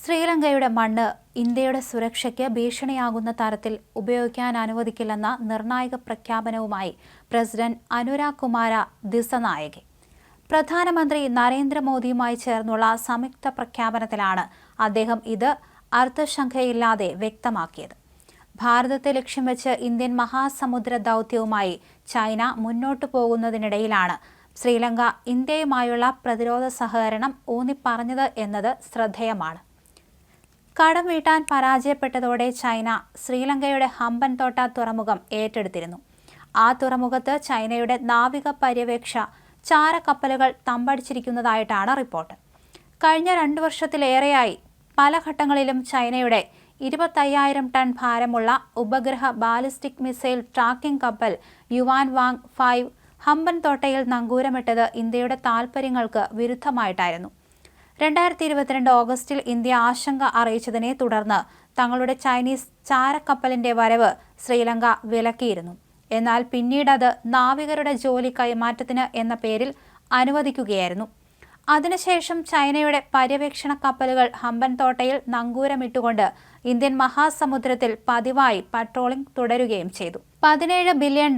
ശ്രീലങ്കയുടെ മണ്ണ് ഇന്ത്യയുടെ സുരക്ഷയ്ക്ക് ഭീഷണിയാകുന്ന തരത്തിൽ ഉപയോഗിക്കാൻ അനുവദിക്കില്ലെന്ന നിർണായക പ്രഖ്യാപനവുമായി പ്രസിഡന്റ് അനുരാഗ് കുമാര ദിസനായകെ. പ്രധാനമന്ത്രി നരേന്ദ്രമോദിയുമായി ചേർന്നുള്ള സംയുക്ത പ്രഖ്യാപനത്തിലാണ് അദ്ദേഹം ഇത് അർത്ഥശങ്കയില്ലാതെ വ്യക്തമാക്കിയത്. ഭാരതത്തെ ലക്ഷ്യം വെച്ച് ഇന്ത്യൻ മഹാസമുദ്ര ദൗത്യവുമായി ചൈന മുന്നോട്ടു പോകുന്നതിനിടയിലാണ് ശ്രീലങ്ക ഇന്ത്യയുമായുള്ള പ്രതിരോധ സഹകരണം ഊന്നിപ്പറഞ്ഞത് എന്നത് ശ്രദ്ധേയമാണ്. കടം വീട്ടാൻ പരാജയപ്പെട്ടതോടെ ചൈന ശ്രീലങ്കയുടെ ഹമ്പൻതോട്ട തുറമുഖം ഏറ്റെടുത്തിരുന്നു. ആ തുറമുഖത്ത് ചൈനയുടെ നാവിക പര്യവേക്ഷ ചാരക്കപ്പലുകൾ തമ്പടിച്ചിരിക്കുന്നതായിട്ടാണ് റിപ്പോർട്ട്. കഴിഞ്ഞ 2 വർഷത്തിലേറെയായി പല ഘട്ടങ്ങളിലും ചൈനയുടെ 25,000 ടൺ ഭാരമുള്ള ഉപഗ്രഹ ബാലിസ്റ്റിക് മിസൈൽ ട്രാക്കിംഗ് കപ്പൽ യുവാൻ വാങ് 5 ഹമ്പൻതോട്ടയിൽ നങ്കൂരമിട്ടത് ഇന്ത്യയുടെ താൽപര്യങ്ങൾക്ക് വിരുദ്ധമായിട്ടായിരുന്നു. 2022 ഓഗസ്റ്റിൽ ഇന്ത്യ ആശങ്ക അറിയിച്ചതിനെ തുടർന്ന് തങ്ങളുടെ ചൈനീസ് ചാരക്കപ്പലിന്റെ വരവ് ശ്രീലങ്ക വിലക്കിയിരുന്നു. എന്നാൽ പിന്നീടത് നാവികരുടെ ജോലി കൈമാറ്റത്തിന് എന്ന പേരിൽ അനുവദിക്കുകയായിരുന്നു. അതിനുശേഷം ചൈനയുടെ പര്യവേക്ഷണ കപ്പലുകൾ ഹമ്പൻതോട്ടയിൽ നങ്കൂരമിട്ടുകൊണ്ട് ഇന്ത്യൻ മഹാസമുദ്രത്തിൽ പതിവായി പട്രോളിംഗ് തുടരുകയും ചെയ്തു. $17 ബില്യൺ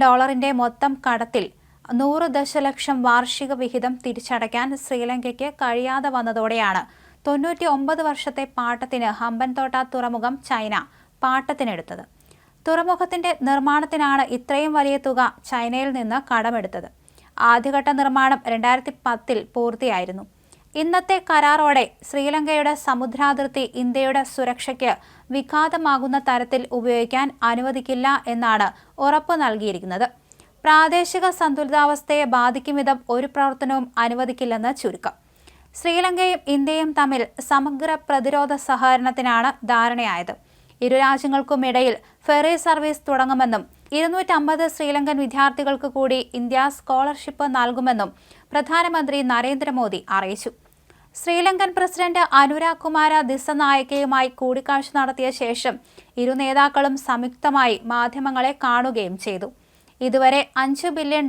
മൊത്തം കടത്തിൽ 100 ദശലക്ഷം വാർഷിക വിഹിതം തിരിച്ചടയ്ക്കാൻ ശ്രീലങ്കയ്ക്ക് കഴിയാതെ വന്നതോടെയാണ് 99 വർഷത്തെ പാട്ടത്തിന് ഹമ്പൻതോട്ട തുറമുഖം ചൈന പാട്ടത്തിനെടുത്തത്. തുറമുഖത്തിന്റെ നിർമ്മാണത്തിനാണ് ഇത്രയും വലിയ തുക ചൈനയിൽ നിന്ന് കടമെടുത്തത്. ആദ്യഘട്ട നിർമ്മാണം 2010-ൽ പൂർത്തിയായിരുന്നു. ഇന്നത്തെ കരാറോടെ ശ്രീലങ്കയുടെ സമുദ്രാതിർത്തി ഇന്ത്യയുടെ സുരക്ഷയ്ക്ക് വിഘാതമാകുന്ന തരത്തിൽ ഉപയോഗിക്കാൻ അനുവദിക്കില്ല എന്നാണ് ഉറപ്പ് നൽകിയിരിക്കുന്നത്. പ്രാദേശിക സന്തുലിതാവസ്ഥയെ ബാധിക്കും വിധം ഒരു പ്രവർത്തനവും അനുവദിക്കില്ലെന്ന് ചുരുക്കം. ശ്രീലങ്കയും ഇന്ത്യയും തമ്മിൽ സമഗ്ര പ്രതിരോധ സഹകരണത്തിനാണ് ധാരണയായത്. ഇരു രാജ്യങ്ങൾക്കുമിടയിൽ ഫെറി സർവീസ് തുടങ്ങുമെന്നും 250 ശ്രീലങ്കൻ വിദ്യാർത്ഥികൾക്ക് കൂടി ഇന്ത്യ സ്കോളർഷിപ്പ് നൽകുമെന്നും പ്രധാനമന്ത്രി നരേന്ദ്രമോദി അറിയിച്ചു. ശ്രീലങ്കൻ പ്രസിഡന്റ് അനുരാഗ് കുമാര ദിസനായകയുമായി കൂടിക്കാഴ്ച നടത്തിയ ശേഷം ഇരു നേതാക്കളും സംയുക്തമായി മാധ്യമങ്ങളെ കാണുകയും ചെയ്തു. ഇതുവരെ $5 ബില്യൺ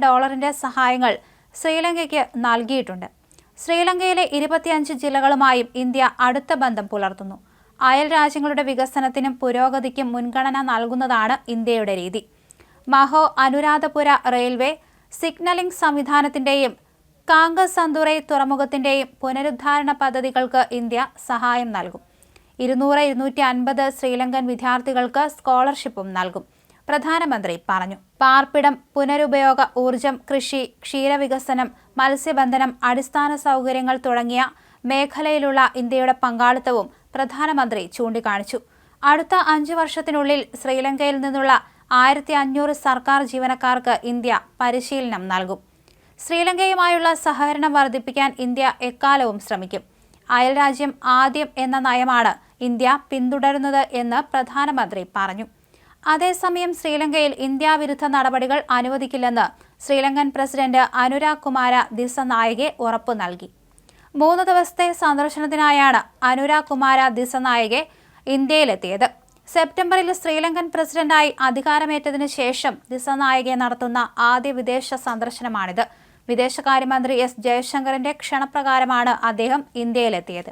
സഹായങ്ങൾ ശ്രീലങ്കയ്ക്ക് നൽകിയിട്ടുണ്ട്. ശ്രീലങ്കയിലെ 25 ജില്ലകളുമായും ഇന്ത്യ അടുത്ത ബന്ധം പുലർത്തുന്നു. അയൽ രാജ്യങ്ങളുടെ വികസനത്തിനും പുരോഗതിക്കും മുൻഗണന നൽകുന്നതാണ് ഇന്ത്യയുടെ രീതി. മഹോ അനുരാധപുര റെയിൽവേ സിഗ്നലിംഗ് സംവിധാനത്തിന്റെയും കാങ്കസന്തുറൈ തുറമുഖത്തിന്റെയും പുനരുദ്ധാരണ പദ്ധതികൾക്ക് ഇന്ത്യ സഹായം നൽകും. 200-250 ശ്രീലങ്കൻ വിദ്യാർത്ഥികൾക്ക് സ്കോളർഷിപ്പും നൽകും, പ്രധാനമന്ത്രി പറഞ്ഞു. പാർപ്പിടം, പുനരുപയോഗ ഊർജം, കൃഷി, ക്ഷീരവികസനം, മത്സ്യബന്ധനം, അടിസ്ഥാന സൗകര്യങ്ങൾ തുടങ്ങിയ മേഖലയിലുള്ള ഇന്ത്യയുടെ പങ്കാളിത്തവും പ്രധാനമന്ത്രി ചൂണ്ടിക്കാണിച്ചു. അടുത്ത 5 വർഷത്തിനുള്ളിൽ ശ്രീലങ്കയിൽ നിന്നുള്ള 1500 സർക്കാർ ജീവനക്കാർക്ക് ഇന്ത്യ പരിശീലനം നൽകും. ശ്രീലങ്കയുമായുള്ള സഹകരണം വർദ്ധിപ്പിക്കാൻ ഇന്ത്യ എക്കാലവും ശ്രമിക്കും. അയൽരാജ്യം ആദ്യം എന്ന നയമാണ് ഇന്ത്യ പിന്തുടരുന്നത് എന്ന് പ്രധാനമന്ത്രി പറഞ്ഞു. അതേസമയം ശ്രീലങ്കയിൽ ഇന്ത്യ വിരുദ്ധ നടപടികൾ അനുവദിക്കില്ലെന്ന് ശ്രീലങ്കൻ പ്രസിഡന്റ് അനുരാഗ് കുമാര ദിസനായകെ ഉറപ്പു നൽകി. 3 ദിവസത്തെ സന്ദർശനത്തിനായാണ് അനുരാഗ് കുമാര ദിസനായകെ ഇന്ത്യയിലെത്തിയത്. സെപ്റ്റംബറിൽ ശ്രീലങ്കൻ പ്രസിഡന്റായി അധികാരമേറ്റതിനു ശേഷം ദിസനായകെ നടത്തുന്ന ആദ്യ വിദേശ സന്ദർശനമാണിത്. വിദേശകാര്യമന്ത്രി എസ് ജയശങ്കറിന്റെ ക്ഷണപ്രകാരമാണ് അദ്ദേഹം ഇന്ത്യയിലെത്തിയത്.